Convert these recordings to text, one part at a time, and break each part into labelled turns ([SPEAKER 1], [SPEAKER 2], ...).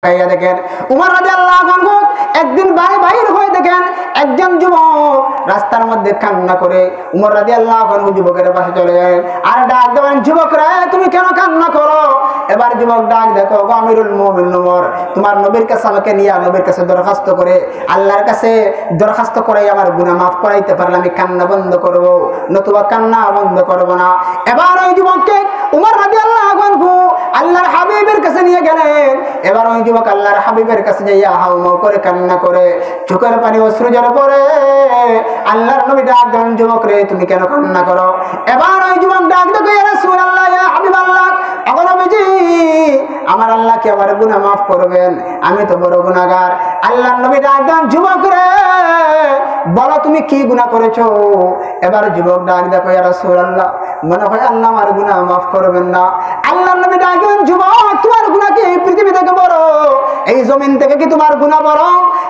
[SPEAKER 1] দেখেন উমর রাদিয়াল্লাহু আনহু একদিন বাইরে হয়ে দেখেন একজন যুবক রাস্তার মধ্যে কান্না করে। উমর রাদিয়াল্লাহু আনহু যুবকের পাশে চলে গেলেন আর ডাক দেবেন, যুবকরা তুমি কেন কান্না করো? এবার যুবক ডাক দেখো, আমিরুল মুমিনিন উমর, তোমার নবীর কাছে আমাকে নিয়ে নবীর কাছে দরখাস্ত করে আল্লাহর কাছে দরখাস্ত করে আমার গুনাহ মাফ করাইতে পারলে আমি কান্না বন্ধ করব, নতুবা কান্না বন্ধ করব না। এবার ওই যুবককে উমর রাদিয়াল্লাহু আনহু আল্লাহর হাবিবের কাছে নিয়ে গেলেন। এবার ওই যুবক আল্লাহর হাবিবের কাছে যাইয়া হাউমাউ করে কান্না করে চোখের পানি অশ্রু ঝরে পড়ে। আল্লাহর নবী ডাক দেন, যুবক রে তুমি কেন কান্না করো? এবার ওই যুবক ডাক দেখো, ইয়া রাসূলুল্লাহ, ইয়া হাবিবাল্লাহ, আগো নবীজি আমার আল্লাহ কি আমার গুনাহ মাফ করবেন? আমি তো বড় গুনাহগার। আল্লাহর নবী ডাক দেন, যুবক রে বলো তুমি কি গুনাহ করেছো? এবার যুবক ডাক দেখো, ইয়া রাসূলুল্লাহ মনে হয় আল্লাহ আমার গুনাহ মাফ করবেন না। আল্লাহর নবী ডাক দেন, যুবক তোমার গুনাহ কি পৃথিবী থেকে বড়? এই জমিন থেকে কি তোমার গুনাহ বড়?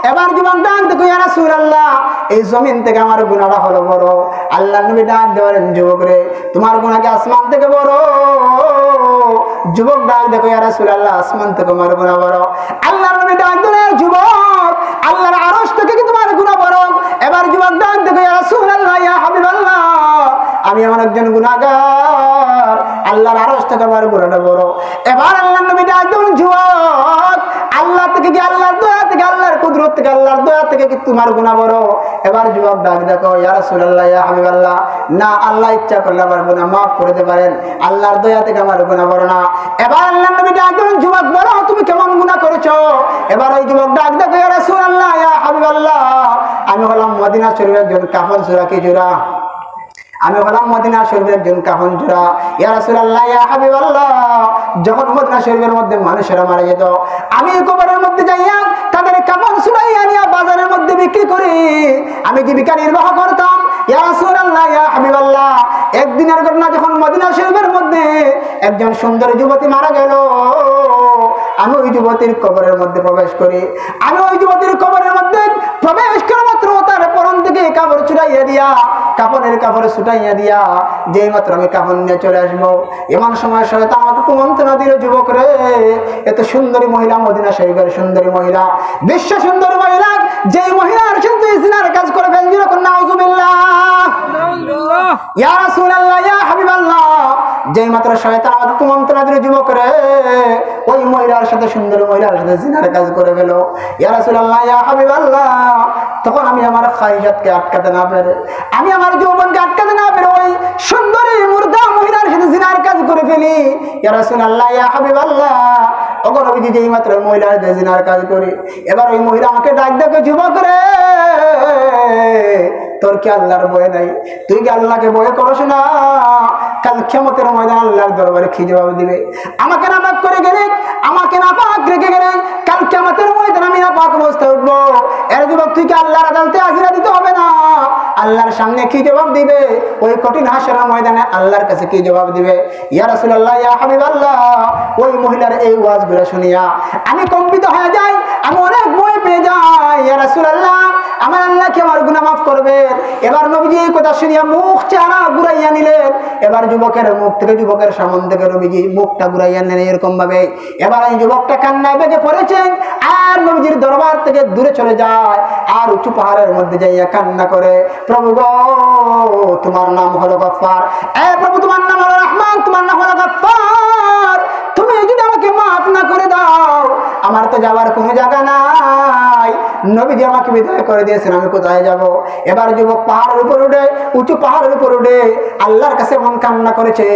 [SPEAKER 1] এবার যুবক ডাক দেখো, ইয়া রাসূলুল্লাহ এই জমিন থেকে আমার গুনাহটা হলো বড়। আল্লাহর নবী ডাক দেন, যুবক রে তোমার গুনাহ কি আসমান থেকে বড়? যুবক ডাক দেখো, ইয়া রাসূলুল্লাহ আসমান থেকে আমার গুনাহ বড়। আল্লাহর নবী ডাক দেন, যুবক আল্লাহর আরশ থেকে কি তোমার গুনাহ বড়? এবার যুবক ডাক দেখো, ইয়া রাসূলুল্লাহ, ইয়া হাবিবাল্লাহ আমি এমন একজন গুনাহগার, আল্লাহর আরশ থেকে আমার গুনাহটা বড়। এবার আল্লাহর নবী ডাক দেন, যুবক আল্লাহ থেকে কি আল্লাহর দয়া থেকে আল্লাহর কুদরত থেকে আল্লাহর দয়া থেকে কি তোমার গুনাহ বড়? এবার যুবক ডাক দেখো, ইয়া রাসূলুল্লাহ, ইয়া হাবিবাল্লাহ না, আল্লাহ ইচ্ছা করলে আমার গুনাহ মাফ করে দিতে পারেন, আল্লাহর দয়া থেকে আমার গুনাহ বড় না। এবার আল্লাহর নবী ডাক দেন, যুবক বলো তুমি কেমন গুনাহ করেছো? এবার ওই যুবক ডাক দেখো, ইয়া রাসূলুল্লাহ, ইয়া হাবিবাল্লাহ আমি হলাম মদিনা শরীফের একজন কাফন চোরা কি জোড়া, আমি হলাম মদিনা শরীফের একজন কাফন চোরা। ইয়া রাসূলুল্লাহ, ইয়া হাবিবাল্লাহ যখন মদিনা শরীফের মধ্যে মানুষেরা মারা যেত আমি কবরের মধ্যে যাইয়া তাদের কাফন চুরাইয়া নিয়ে বাজারের মধ্যে বিক্রি করি আমি জীবিকা নির্বাহ করতাম। ইয়া রাসূলুল্লাহ, ইয়া হাবিবাল্লাহ একদিনের ঘটনা, যখন মদিনা শরীফের মধ্যে একজন সুন্দরী যুবতী মারা গেল আমি ওই যুবতীর কবরের মধ্যে প্রবেশ করি। আমি ওই যুবতীর কবরের মধ্যে প্রবেশ করা মাত্র তার পরন থেকে কাপড় ছুটাইয়া দিয়া কাপড়ের কাপড় ছুটাইয়া দিয়া যেই মাত্র আমি কাপড় নিয়ে চলে আসবো এমন সময় শয়তান আমাকে কুমন্ত্রণা দিল, যুবক রে এত সুন্দরী মহিলা, মদিনা শরীফের সুন্দরী মহিলা, বিশ্ব সুন্দরী মহিলা, যেই মহিলার সাথে জিনার কাজ করে ফেলছিল, নাউজুবিল্লাহ। ইয়া রাসূলুল্লাহ, ইয়া হাবিবাল্লাহ যেই মাত্র শয়তান আমাকে কুমন্ত্রণা দিল, যুবক রে ওই মহিলার সাথে সুন্দরী মহিলার সাথে জিনার কাজ করে ফেল। ইয়া রাসূলুল্লাহ, ইয়া হাবিবাল্লাহ তখন আমি আমার খায়রাতকে আটকাতে না পেরে, আমি আমার যৌবনকে আটকাতে না পেরে ওই সুন্দরী মুর্দা মহিলার সাথে জিনার কাজ করে ফেলি। ইয়া রাসূলুল্লাহ, ইয়া হাবিবাল্লাহ ওগো নবীজি যেই মাত্র মহিলার সাথে জিনার কাজ করি, এবার ওই মহিলা আমাকে ডাক দেখে, যুবক রে তোর কি আল্লাহর ভয় নাই? তুই কি আল্লাহকে ভয় করছ না? কাল কিয়ামতের ময়দানে আল্লাহর দরবারে কি জবাব দিবে? আমাকে নাপাক করে গেলে, আমাকে নাপাক রেখে গেলে কাল কিয়ামতের ময়দানে আমি নাপাক অবস্থায় উঠবো। এর যুবক তুই কি আল্লাহর আদালতে হাজিরা দিতে হবে না? আল্লাহর সামনে কি জবাব দিবে? ওই কঠিন হাসরের ময়দানে আল্লাহর কাছে কি জবাব দিবে? ইয়া রাসূলুল্লাহ, ইয়া হাবিবাল্লাহ ওই মহিলার এই ওয়াজগুলো শুনিয়া আমি কম্পিত হয়ে যাই, আমি অনেক ভয় পেয়ে যাই। ইয়া রাসূলুল্লাহ আমার আল্লাহ কি আমার গুনাহ মাফ করবে? এবার নবীজি এই কথা শুনিয়া মুখ চেহারা ঘুরাইয়া নিলেন। এবার যুবকের মুখ থেকে, যুবকের সামন থেকে নবীজি মুখটা ঘুরাইয়া নিলেন এরকম ভাবে। এবার এই যুবকটা কান্নায় বেগে পড়েছেন আর নবীজির দরবার থেকে দূরে চলে যায় আর উঁচু পাহাড়ের মধ্যে যাইয়া কান্না করে, প্রভু গো তোমার নাম হলো গফফার, এ প্রভু তোমার নাম হলো রহমান, তোমার নাম হলো গফফার, তুমি যদি আমাকে মাফ না করে দাও আমার তো যাওয়ার কোনো জায়গা নাই, নবীজি আমাকে বিদায় করে দিয়েছেন, আমি কোথায় যাব? এবার যুবক পাহাড়ের উপর উঠে, উঁচু পাহাড়ের উপর উঠে আল্লাহর কাছে মন কান্না করেছে।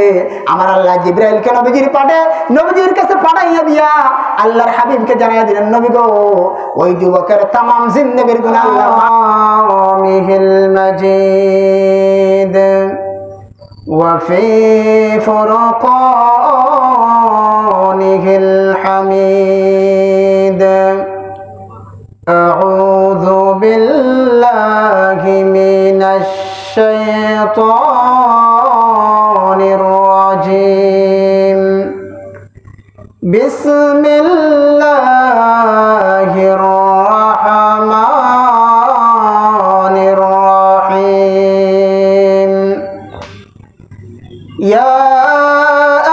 [SPEAKER 1] আমার আল্লাহ জিবরাইলকে নবীজির পাঠে নবীজির কাছে পাঠাইয়া দিয়া আল্লাহর হাবিবকে জানাইয়া দিলেন, নবী গো ওই যুবকের তামাম জিন্দেগীর গুনাহ আল্লাহমিল মাজিদ ওয়া ফি ফুরকানিহিল হামিদ আউযু বিল্লাহি মিনাশ শাইতানির রাজিম বিসমিল্লাহির রাহমানির রাহিম ইয়া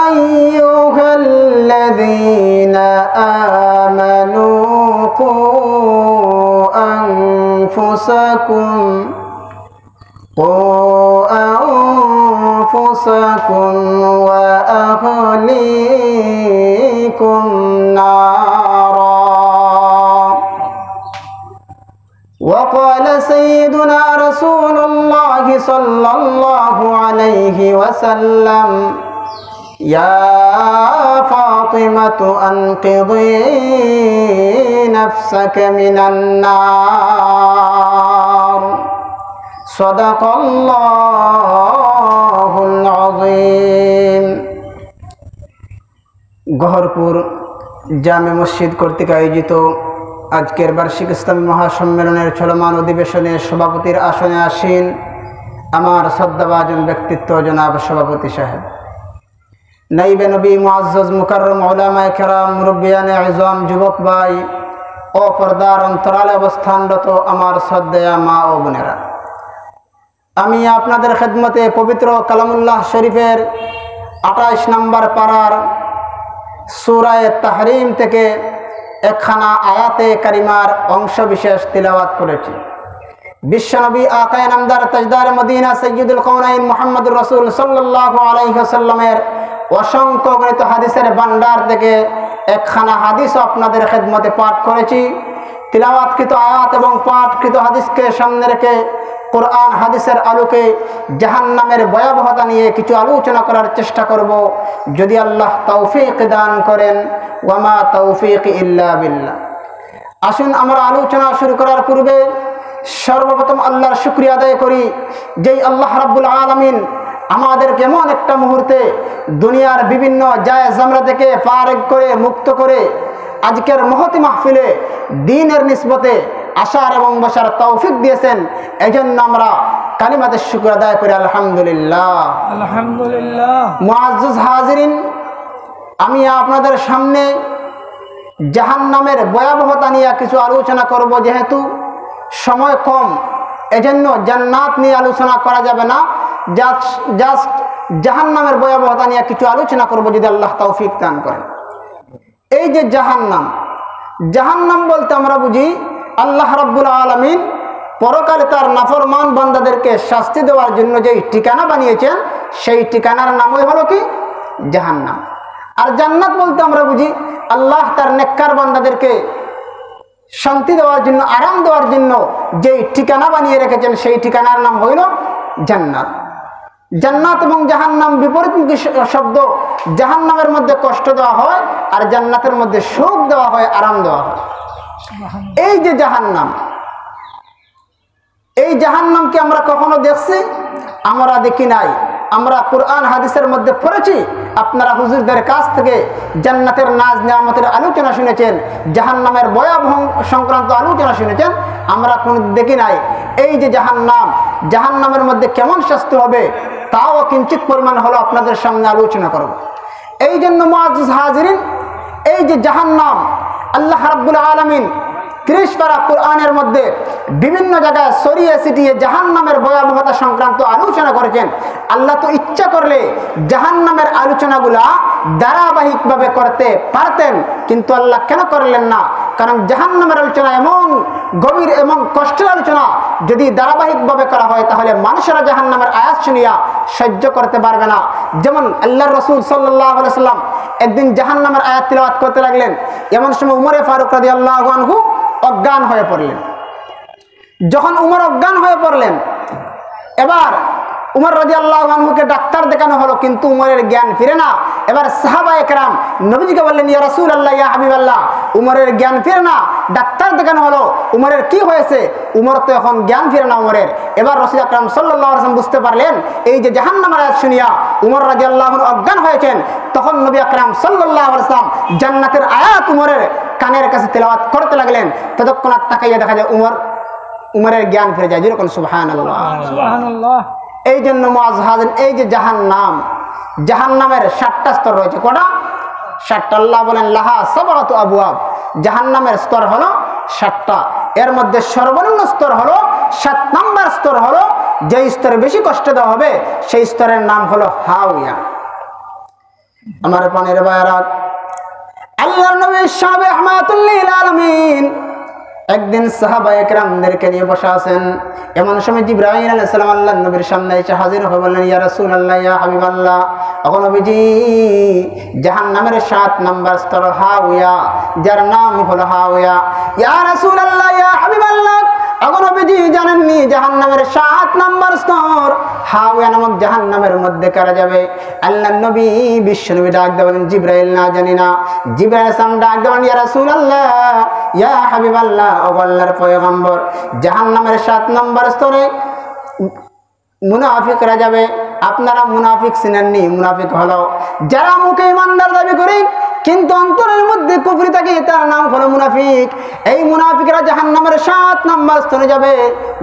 [SPEAKER 1] আইয়ুহাল্লাযীনা আমানু أنفسكم وأهليكم نارا. وقال سيدنا رسول الله صلى الله عليه وسلم يا فاطمة أنقذي نفسك من النار صدق الله العظيم. গহরপুর জামে মসজিদ কর্তৃক আয়োজিত আজকের বার্ষিক ইসলামী মহাসম্মেলনের চলমান অধিবেশনে সভাপতির আসনে আসীন আমার শ্রদ্ধাভাজন ব্যক্তিত্ব জনাব সভাপতি সাহেব, নাইবে নবী মুআজ্জাজ মুকাররম উলামায়ে কেরাম, মুরব্বিয়ানে আযম, যুবক ভাই ও পর্দার অন্তরালে অবস্থানরত আমার শ্রদ্ধেয় মা ও বোনেরা, আমি আপনাদের খেদমতে পবিত্র কালামুল্লাহ শরীফের 28 নম্বর পারার সূরা তাহরিম থেকে একখানা আয়াতে কারিমার অংশ বিশেষ তিলাওয়াত করেছি। বিশ্বনবী আকায়ে নামদার তাজদার মদিনা সাইয়্যিদুল কাওনাইন মুহাম্মদুর রাসূল সাল্লাল্লাহু আলাইহি ওয়াসাল্লামের অসংখ্য গণিত হাদিসের ভান্ডার থেকে একখানা হাদিস আপনাদের খেদমতে পাঠ করেছি। তিলাওয়াতকৃত আয়াত এবং পাঠকৃত হাদিসকে সামনে রেখে কোরআন হাদিসের আলোকে জাহান্নামের ভয়াবহতা নিয়ে কিছু আলোচনা করার চেষ্টা করব, যদি আল্লাহ তৌফিক দান করেন। ওয়ামা তৌফিক ইল্লা বিল্লাহ। আসুন আমরা আলোচনা শুরু করার পূর্বে সর্বপ্রথম আল্লাহর শুকরিয়া আদায় করি, যেই আল্লাহ রাব্বুল আলামিন আমাদেরকে এমন একটা মুহূর্তে দুনিয়ার বিভিন্ন জায়েজ জামরা থেকে ফারেক করে মুক্ত করে আজকের মহতি মাহফিলে দ্বীনের নিসবতে আসার এবং বসার তৌফিক দিয়েছেন। এজন্য আমরা কালিমাতে শুকর আদায় করি আলহামদুলিল্লাহ।
[SPEAKER 2] আলহামদুলিল্লাহ।
[SPEAKER 1] মুআজ্জাজ হাজিরিন, আমি আপনাদের সামনে জাহান্নামের ভয়াবহতা নিয়ে কিছু আলোচনা করব। যেহেতু সময় কম, এজন্য জান্নাত নিয়ে আলোচনা করা যাবে না, জাস্ট জাহান্নামের ভয়াবহতা নিয়ে কিছু আলোচনা করব যদি আল্লাহ তৌফিক দান করেন। এই যে জাহান্নাম বলতে আমরা বুঝি আল্লাহ রাব্বুল আলামিন পরকালে তার নাফরমান বান্দাদেরকে শাস্তি দেওয়ার জন্য যেই ঠিকানা বানিয়েছেন, সেই ঠিকানার নামই হলো কি? জাহান্নাম। আর জান্নাত বলতে আমরা বুঝি আল্লাহ তার নেককার বান্দাদেরকে শান্তি দেওয়ার জন্য, আরাম দেওয়ার জন্য যেই ঠিকানা বানিয়ে রেখেছেন, সেই ঠিকানার নাম হইল জান্নাত। জান্নাত এবং জাহান্নাম বিপরীতমুখী শব্দ। জাহান্নামের মধ্যে কষ্ট দেওয়া হয় আর জান্নাতের মধ্যে সুখ দেওয়া হয়, আরাম দেওয়া হয়। এই যে জাহান্নাম, এই জাহান্নামকে আমরা কখনো দেখছি? আমরা দেখি নাই। আমরা কোরআন হাদিসের মধ্যে পড়েছি, আপনারা হুজুরদের কাছ থেকে জান্নাতের নাজ নিয়ামতের আলোচনা শুনেছেন, জাহান্নামের ভয়াবহ সংক্রান্ত আলোচনা শুনেছেন, আমরা কোনো দেখি নাই। এই যে জাহান্নামের মধ্যে কেমন শাস্তি হবে তাও কিঞ্চিত পরিমাণ হলো আপনাদের সামনে আলোচনা করব। এই জন্য মুআজ্জাজ হাজিরিন, এই যে জাহান্নাম, আল্লাহ রাব্বুল আলামিন 30 পারা কোরআনের মধ্যে বিভিন্ন জায়গায় ছড়িয়ে ছিটিয়ে জাহান্নামের ভয়াবহতা সংক্রান্ত আলোচনা করেছেন। আল্লাহ তো ইচ্ছা করলে জাহান্নামের আলোচনাগুলা ধারাবাহিকভাবে করতে পারতেন, কিন্তু আল্লাহ কেন করলেন না? কারণ জাহান্নামের আলোচনা এমন গভীর এবং কষ্টের আলোচনা, যদি ধারাবাহিকভাবে করা হয় তাহলে মানুষেরা জাহান্নামের আয়াত শুনিয়া সহ্য করতে পারবে না। যেমন আল্লাহর রাসূল সাল্লাল্লাহু আলাইহি ওয়াসাল্লাম একদিন জাহান্নামের আয়াত তিলাওয়াত করতে লাগলেন। এমন সময় উমরে ফারুক রাদিয়াল্লাহু আনহু অজ্ঞান হয়ে পড়লেন। যখন উমর অজ্ঞান হয়ে পড়লেন, এবার উমর রাদিয়াল্লাহু আনহুকে ডাক্তার দেখানো হলো, কিন্তু উমরের জ্ঞান ফিরে না। এবার সাহাবায়ে কেরাম নবীজিকে বললেন, ইয়া রাসূলুল্লাহ, ইয়া হাবিবাল্লাহ, উমরের জ্ঞান ফিরে না, ডাক্তার দেখানো হলো, উমরের কি হয়েছে? উমর তো এখন জ্ঞান ফিরে না উমরের। এবার রাসূল আকরাম সাল্লাল্লাহু আলাইহি ওয়াসাল্লাম বুঝতে পারলেন এই যে জাহান্নামের আয়াত শুনিয়া উমর রাদিয়াল্লাহু আনহু অজ্ঞান হয়েছেন। তখন নবী আকরাম সাল্লাল্লাহু আলাইহি ওয়াসাল্লাম জান্নাতের আয়াত উমরের কানের কাছে তেলাওয়াত করতে লাগলেন। ততক্ষণাৎ তাকাইয়া দেখা যায় উমরের জ্ঞান ফিরে যায়। যেরকম সুবহানাল্লাহ,
[SPEAKER 2] সুবহানাল্লাহ।
[SPEAKER 1] এই জন্য মুআজ্জাজ হাজির, এই যে জাহান্নামের 7টা স্তর রয়েছে। কটা? 7টা। আল্লাহ বলেন লাহা সাবআতু আবওয়াব, জাহান্নামের স্তর হলো 7টা। এর মধ্যে সর্বনিম্ন স্তর হলো 7 নম্বর স্তর, হলো যে স্তরে বেশি কষ্ট দেওয়া হবে সেই স্তরের নাম হলো হাওয়া। আমার পানির ভাইরা, আল্লাহর নবী সাহাবে রাহমাতুল লিল আলামিন একদিন সাহাবায়ে কেরামদেরকে নিয়ে বসা আছেন। এমন সময় জিবরাইল আলাইহিস সালাম আল্লাহর নবীর সামনে এসে হাজির হয়ে বললেন, ইয়া রাসূলুল্লাহ, ইয়া হাবিবাল্লাহ, ওগো নবীজি, জাহান্নামের 7 নম্বর স্তর হাওয়া, যার নাম হলো হাওয়া। ইয়া রাসূলুল্লাহ, ইয়া হাবিবাল্লাহ, ওগো নবীজি, জানেননি জাহান্নামের 7 নম্বর স্তর হাওয়া নামক জাহান্নামের মধ্যে কারা যাবে? আল্লাহর নবী বিশ্বনবী ডাক দিয়ে বলেন, জিবরাইল, না জানি না। জিবরাইল আলাইহিস সালাম ডাক দিয়ে বলেন, ইয়া রাসূলুল্লাহ, ইয়া হাবিবাল্লাহ, ওগো আল্লাহর পয়গম্বর, জাহান্নামের 7 নম্বর স্তরে মুনাফিকরা যাবে। আপনারা মুনাফিক চিনেননি? মুনাফিক হলো যারা মুখে ইমানদার দাবি করে কিন্তু অন্তরের মধ্যে কুফরি থাকে, তার নাম হলো মুনাফিক। এই মুনাফিকরা জাহান্নামের 7 নম্বর স্তরে যাবে,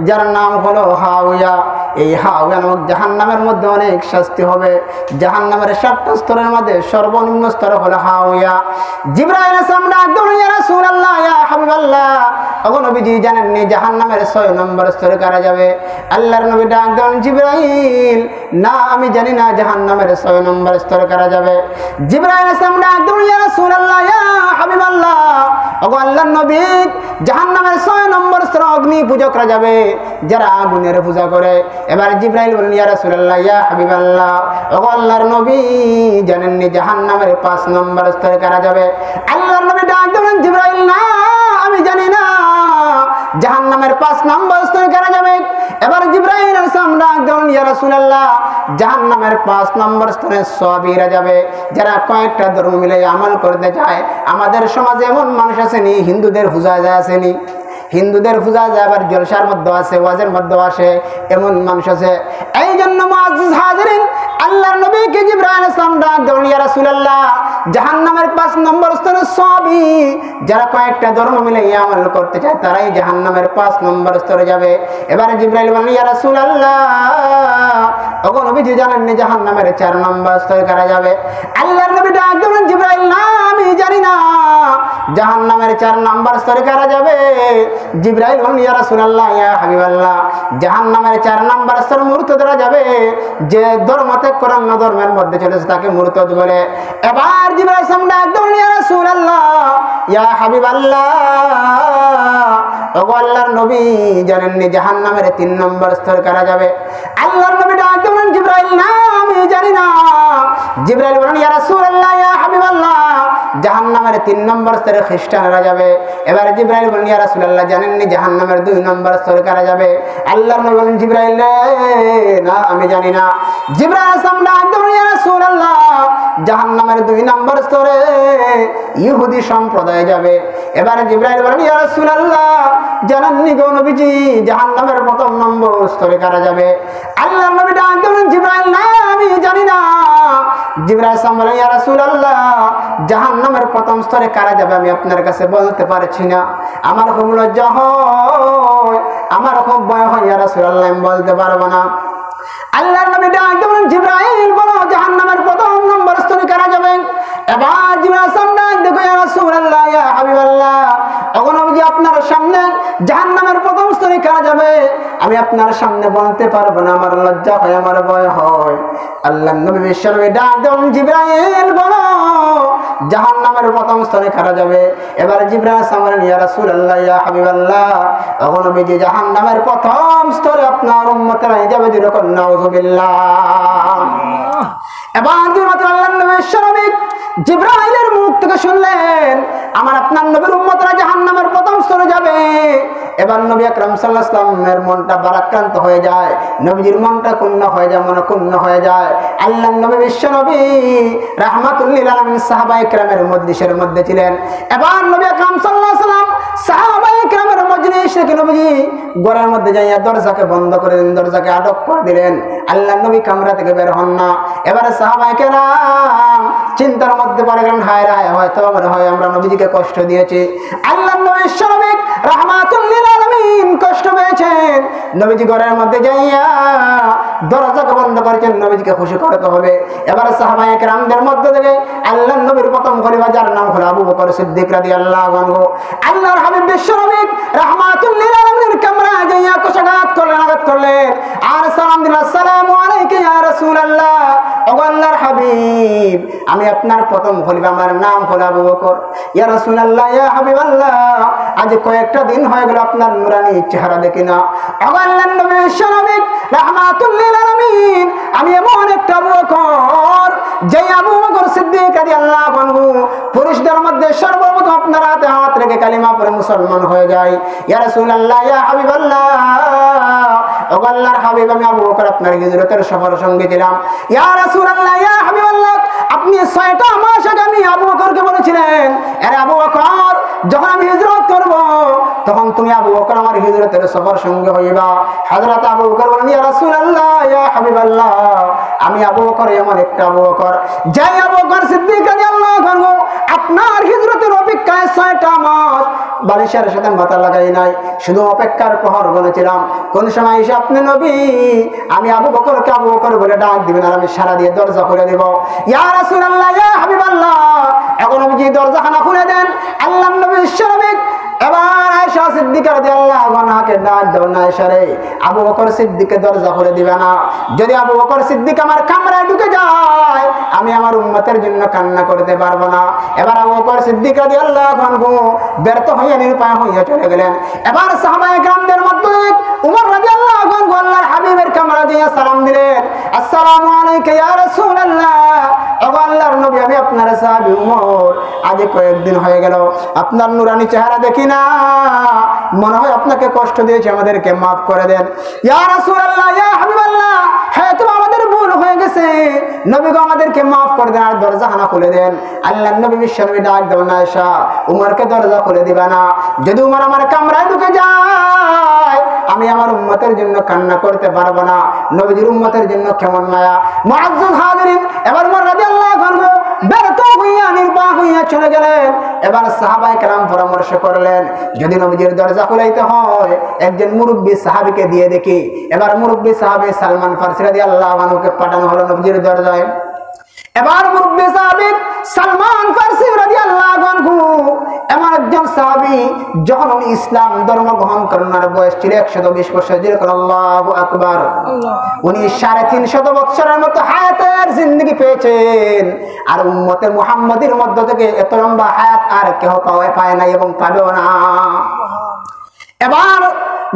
[SPEAKER 1] যার নাম হলো হাওয়া। এই হাওয়া নামক জাহান্নামের মধ্যে অনেক শাস্তি হবে। জাহান্নামের 7টা স্তরের মধ্যে সর্বনিম্ন স্তর হলো হাওয়া। জিবরাইল আলাইহিস সালাম ডাক দিলেন, ইয়া রাসূলুল্লাহ, ইয়া হাবিবাল্লাহ, ওগো নবীজি, জানেননি জাহান্নামের 6 নম্বর স্তরে কারা যাবে? আল্লাহর নবী ডাক দিলেন, জিবরাইল, না, আমি জানি না জাহান্নামের 6 নম্বর স্তরে কারা যাবে। জিবরাইল আলাইহিস সালাম ডাক দিলেন, ইয়া রাসূলুল্লাহ, ইয়া হাবিবাল্লাহ, ওগো আল্লাহর নবী, জাহান্নামের 6 নম্বর স্তরে অগ্নি পূজকরা যাবে, যারা আগুনের পূজা করে। এবার জিবরাইল বললেন, ইয়া রাসূলুল্লাহ, ইয়া হাবিবাল্লাহ, ওগো আল্লাহর নবী, জানেননি জাহান্নামের 5 নম্বর স্তরে কারা যাবে? আল্লাহর নবী ডাক দিলেন, জিবরাইল, না, আমি জানি না জাহান্নামের 5 নম্বর স্তরে কারা যাবে। এবার জিবরাইল আলাইহিস সালাম ডাক দিলেন, ইয়া রাসূলুল্লাহ, জাহান্নামের 5 নম্বর স্তরে সাবিরা যাবে, যারা কয়েকটা ধর্ম মিলে আমল করতে চায়। আমাদের সমাজে এমন মানুষ আছেনি, হিন্দুদের পূজা যায় আসেনি, হিন্দুদের পূজা যায়, আবার জলসার মধ্যে আছে, ওয়াজের মধ্যে আসে, এমন মানুষ আছে। এই জন্য মুআজ্জিজ হাজিরিন, আল্লাহর নবীকে জিবরাইল আলাইহিস সালাম ডাক দিলেন, ইয়া রাসূলুল্লাহ, জাহান্নামের 5 নম্বর স্তরে সাবি, যারা কয়েকটা ধর্ম মিলে আমল করতে চায়, তারাই জাহান্নামের 5 নম্বর স্তরে যাবে। এবারে জিবরাইল বললেন, ইয়া রাসূলুল্লাহ, ওগো নবীজি, জানেননি জাহান্নামের 4 নম্বর স্তরে কারা যাবে? আল্লাহর নবী ডাক দিলেন, জিবরাইল, না, আমি জানি না জাহান্নামের 4 নম্বর স্তরে কারা যাবে। জিবরাইল বললেন, ইয়া রাসূলুল্লাহ, ইয়া হাবিবাল্লাহ, জাহান্নামের 4 নম্বর স্তর মুরতাদরা যাবে, যে ধর্ম ত্যাগ করে অন্য ধর্মের মধ্যে চলেছে তাকে মুরতাদ বলে। এবার জিবরাইল আলাইহিস সালাম ডাক দিলেন, ইয়া রাসূলুল্লাহ, ইয়া হাবিবাল্লাহ, ওগো আল্লাহর নবী, জানেননি জাহান্নামের 3 নম্বর স্তরে কারা যাবে? আল্লাহর নবী ডাক দিলেন, জিবরাইল, না, আমি জানি না। জিবরাইল বলেন, ইয়া রাসূলুল্লাহ, ইয়া হাবিবাল্লাহ, জাহান্নামের 3 নম্বর স্তরে খ্রিস্টানরা যাবে। এবার জিবরাইল বলেন, ইয়া রাসূলুল্লাহ, জানেননি জাহান্নামের 2 নম্বর স্তরে কারা যাবে? আল্লাহর নবী বলেন, জিবরাইল, না, আমি জানি না। জিবরাইল আলাইহিস সালাম ডাক দিলেন, ইয়া রাসূলুল্লাহ, জাহান্নামের 2 নম্বর স্তরে ইহুদি সম্প্রদায় যাবে। এবার জিবরাইল বলেন, ইয়া রাসূলুল্লাহ, জানেননি গো নবীজি জাহান্নামের 1 নম্বর স্তরে কারা যাবে? আল্লাহর নবী ডাক দিলেন, জিবরাইল, না, আমি জানি না। জিবরাইল সালাম বলেন, ইয়া রাসূলুল্লাহ, জাহান্নামের 1ম স্তরে কারা যাবে আমি আপনার কাছে বলতে পারছি না, আমার খুব লজ্জা হয়, আমার খুব ভয় হয়, ইয়া রাসূলুল্লাহ, আমি বলতে পারবো না। আল্লাহর নবী ডাক দিলেন, জিবরাইল, বলো জাহান্নামের 1ম নম্বর স্তরে কারা যাবে? এবার জিবরাইল সালাম ডাক দেখো, ইয়া রাসূলুল্লাহ, ইয়া হাবিবাল্লাহ, ওগো নবীজি, আপনার সামনে জাহান্নামের 1ম স্তরে কারা যাবে আমি আপনার সামনে বলতে পারবো না, আমার লজ্জা হয়, আমার ভয় হয়। আল্লাহর নবী বিশ্বনবী ডাক দিলেন, জিবরাইল, বলো জাহান্নামের 1ম স্তরে কারা যাবে? এবার জিবরাইল সালাম বলেন, ইয়া রাসূলুল্লাহ, ইয়া হাবিবাল্লাহ, ওগো নবীজি, জাহান্নামের 1ম স্তরে আপনার উম্মতেরাই যাবে, যেরকম নাউযুবিল্লাহ। এবার আল্লাহর নবী বিশ্বনবী জিবরাইলের মুখ থেকে শুনলেন, আমার আপনার নবীর উম্মতরা জাহান্নামের 1ম স্তরে যাবে। এবার নবী আকরাম সাল্লাল্লাহু আলাইহি ওয়াসাল্লামের মনটা ভারাক্রান্ত হয়ে যায়, নবীজির মনটা ক্ষুণ্ণ হয়ে যায়, মনক্ষুণ্ণ হয়ে যায়। আল্লাহর নবী বিশ্বনবী রাহমাতুল লিল আলামিন সাহাবায়ে কেরামের মজলিসের মধ্যে ছিলেন। এবার নবী আকরাম সাল্লাল্লাহু আলাইহি ওয়াসাল্লাম সাহাবায়ে কেরামের মজলিস থেকে নবীজি ঘরের মধ্যে যাইয়া দরজাকে বন্ধ করে দিলেন, দরজাকে আটক করে দিলেন। আল্লাহর নবী কামরা থেকে বের হন না। এবারে সাহাবায়ে কেরাম চিন্তার মধ্যে পড়ে গেলেন, হায় রে, হয়তো মনে হয় আমরা নবীজিকে কষ্ট দিয়েছি। আল্লাহর নবী বিশ্বনবী রাহমাতুল লিল আলামিন কষ্ট পেয়েছেন। নবীজি ঘরের মধ্যে যাইয়া দরজাকে বন্ধ করেছেন, নবীজিকে খুশি করতে হবে। এবারে সাহাবায়ে কেরামদের মধ্যে থেকে আল্লাহর নবীর 1ম খলিফা, যার নাম হলো আবু বকর সিদ্দিক রাদিয়াল্লাহু আনহু, আল্লাহর হাবিব বিশ্বনবী রাহমাতুল লিল আলামিনের কামরা যাইয়া কোষাঘাত করলেন, আঘাত করলেন, আর সালাম দিলেন, আসসালামু আলাইকা ইয়া রাসূলুল্লাহ, ওগো আল্লাহর হাবিব, আমি আপনার 1ম খলিফা, আমার নাম হলো আবু বকর। ইয়া রাসূলুল্লাহ, ইয়া হাবিবাল্লাহ, আজ কয়েকটা দিন হয়ে গেল আপনার নুরানি চেহারা দেখি না। আল্লাহর নবী বিশ্বনবী রাহমাতুল লিল আলামিন, আমি এমন একটা আবু বকর, যে আবু বকর সিদ্দিক রাদিয়াল্লাহু আনহু পুরুষদের মধ্যে সর্বপ্রথম আপনার হাতে হাত রেখে কালিমা পড়ে মুসলমান হয়ে যায়। ইয়া রাসূলুল্লাহ, ইয়া হাবিবাল্লাহ, ও আল্লাহর হাবিব, আমি আবু বকর আপনার হিজরতের সফর সঙ্গী ছিলাম। ইয়া রাসূলুল্লাহ, ইয়া হাবিবাল্লাহ, আপনি 6টা মাস আগে আমি আবু বকরকে বলেছিলেন, আরে আবু বকর, যখন আমি হিজরত করব তখন তুমি আবু বকর আমার হিজরতের সফর সঙ্গী হইবা। হযরত আবু বকর বলেন, ইয়া রাসূলুল্লাহ, ইয়া হাবিবাল্লাহ, আমি আবু বকর এমন একটা আবু বকর, যাই আবু বকর সিদ্দিক রাদিয়াল্লাহু আনহু আপনার হিজরতের অপেক্ষায় 6টা মাস বালিশের সাথে মাথা লাগাই নাই, শুধু অপেক্ষার প্রহর বলেছিলাম কোন সময় এসে আপনি নবী আমি আবু বকরকে আবু বকর বলে ডাক দিবেন আর আমি সারা দিয়ে দরজা খুলে দেব। ইয়া রাসূলুল্লাহ, ইয়া হাবিবাল্লাহ, এখন নবীজি দরজাখানা খুলে দেন। আল্লাহর নবী বিশ্বনবী এবার আয়েশা সিদ্দিকা রাদিয়াল্লাহু আনহাকে ডাক দাও, না আয়েশা রে, আবু বকর সিদ্দিককে দরজা খুলে দিবে না। যদি আবু বকর সিদ্দিক আমার কামরায় ঢুকে যায় আমি আমার উম্মতের জন্য কান্না করতে পারবো না। এবার আবু বকর সিদ্দিক রাদিয়াল্লাহু আনহু ব্যর্থ হয়ে নিরুপায় হয়ে চলে গেলেন। এবার সাহাবায়ে কেরামদের মধ্যে উমর রাদিয়াল্লাহু আনহু আল্লাহর হাবিবের কামরা দিয়ে সালাম দিলেন, আসসালামু আলাইকা ইয়া রাসূলুল্লাহ, ও আল্লাহর নবী, আমি আপনার সাহাবী উমর, আজ কয়েকদিন হয়ে গেল আপনার নূরানি চেহারা দেখি না, মনে হয় আপনাকে কষ্ট দিয়েছি, আমাদেরকে মাফ করে দেন। ইয়া রাসূলুল্লাহ, ইয়া হাবিবাল্লাহ, হ্যাঁ তো আমাদের ভুল হয়ে গেছে, নবী গো আমাদেরকে মাফ করে দেন আর দরজাখানা খুলে দেন। আল্লাহর নবী বিশ্বনবী ডাক দেন, না আয়েশা, উমরকে দরজা খুলে দিবা না, যদি উমর আমার কামরায় ঢুকে যায় আমি আমার উম্মতের জন্য কান্না করতে পারবো না। নবীজির উম্মতের জন্য কেমন মায়া। মুআজ্জাজ হাজিরিন, এবার উমর রাদিয়াল্লাহু আনহু ব্যর্থ হইয়া নির্বাক হইয়া চলে গেলেন। এবার সাহাবায়ে কেরাম পরামর্শ করলেন, যদি নবীজির দরজা খুলাইতে হয় একজন মুরব্বী সাহাবীকে দিয়ে দেখি। এবার মুরব্বী সাহাবী সালমান ফারসি রাদিয়াল্লাহু আনহুকে পাঠানো হলো নবীজির দরজায়। এবার মুরব্বী সাহাবী সালমান ফারসি রাদিয়াল্লাহু আনহু এমন একজন সাহাবী, যখন উনি ইসলাম ধর্ম গ্রহণ করার বয়স ছিল 120 বছর, যেরকম আল্লাহু আকবার, উনি 350 বছরের মতো হায়াতের জিন্দেগি পেয়েছেন। আর উম্মতে মুহাম্মাদীর মধ্য থেকে এত লম্বা হায়াত আর কেউ পায় না এবং পাবেও না। এবার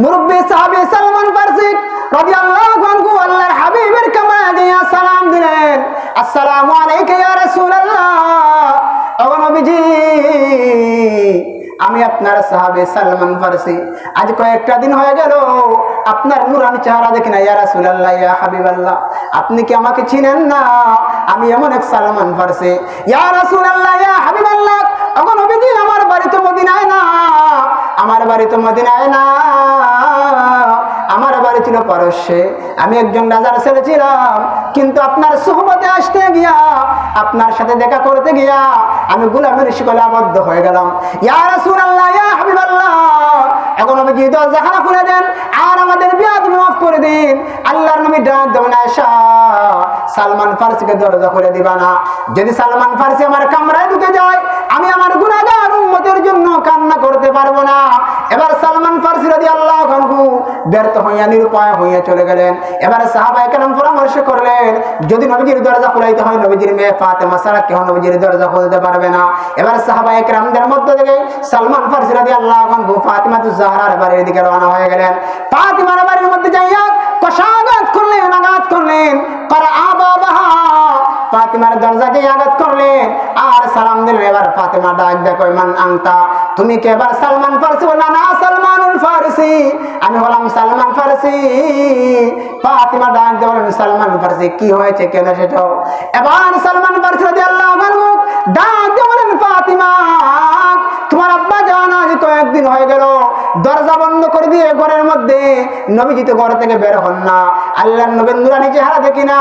[SPEAKER 1] মুরব্বী সাহাবী সালমান ফারসি রাদিয়াল্লাহু আনহু আল্লাহর হাবিবের কামরায় গিয়ে সালাম দিলেন, আসসালামু আলাইকা ইয়া রাসূলুল্লাহ, ও নবীজি আমি আপনার সাহাবী সালমান ফারসি, আজ কয়েকটা দিন হয়ে গেল আপনার নূরানি চেহারা দেখি না। ইয়া রাসূলুল্লাহ, ইয়া হাবিবাল্লাহ, আপনি কি আমাকে চিনেন না? আমি এমন এক সালমান ফারসি। ইয়া রাসূলুল্লাহ, ইয়া হাবিবাল্লাহ, ও নবীজি আমার বাড়ি তো মদিনায় না, আমার বাড়ি তো মদিনায় না, আমার বাড়ি ছিল পারস্যে, আমি একজন রাজার ছেলে ছিলাম, কিন্তু আপনার সুহবতে আসতে গিয়া আপনার সাথে দেখা করতে গিয়া আমি গোলামের শিকলে আবদ্ধ হয়ে গেলাম। ইয়া রাসূলুল্লাহ, ইয়া হাবিবাল্লাহ, এখন নবীজি দরজাখানা খুলে দেন আর আমাদের বিয়াদবি মাফ করে দিন। আল্লাহর নবী ডাক দেন, আয়েশা, সালমান ফারসিকে দরজা খুলে দিবা না, যদি সালমান ফারসি আমার কামরায় ঢুকে যায় আমি আমার গুনাহগার উম্মতের জন্য কান্না করতে পারবো না। এবার সালমান ফারসি রাদিয়াল্লাহু আনহু ব্যর্থ হইয়া নিরুপায় হইয়া চলে গেলেন। এবার সাহাবায়ে কেরাম পরামর্শ করলেন, যদি নবীজির দরজা খুলাইতে হয় নবীজির মেয়ে ফাতেমা ছাড়া কেউ নবীজির দরজা খুলতে পারবে না। এবার সাহাবায়ে কেরামদের মধ্য থেকে সালমান ফারসি রাদিয়াল্লাহু আনহু ফাতিমাতুজ জাহরার বাড়ির দিকে রওনা হয়ে গেলেন। ফাতিমার বাড়ির মধ্যে যাইয়া কষাঘাত করলেন, আঘাত করলেন, করা আবাবাহা, ফাতিমার দরজাকে আঘাত করলেন আর সালাম দিলেন। এবার ফাতিমা ডাক দেখো, মান আনতা, তুমি কে? এবার সালমান ফারসি বললেন, না সালমানুল ফারসি, আমি বললাম সালমান ফারসি। ফাতিমা ডাক দিয়ে বলেন, সালমান ফারসি কি হয়েছে, কেন এসেছো? এবার সালমান ফারসি রাদিয়াল্লাহু আনহু ডাক দিয়ে বলেন, ফাতিমা, তোমার আব্বা জান আজ কয়েকদিন হয়ে গেল দরজা বন্ধ করে দিয়ে ঘরের মধ্যে, নবীজি তো ঘর থেকে বের হন না, আল্লাহর নবীর নূরানি চেহারা দেখি না,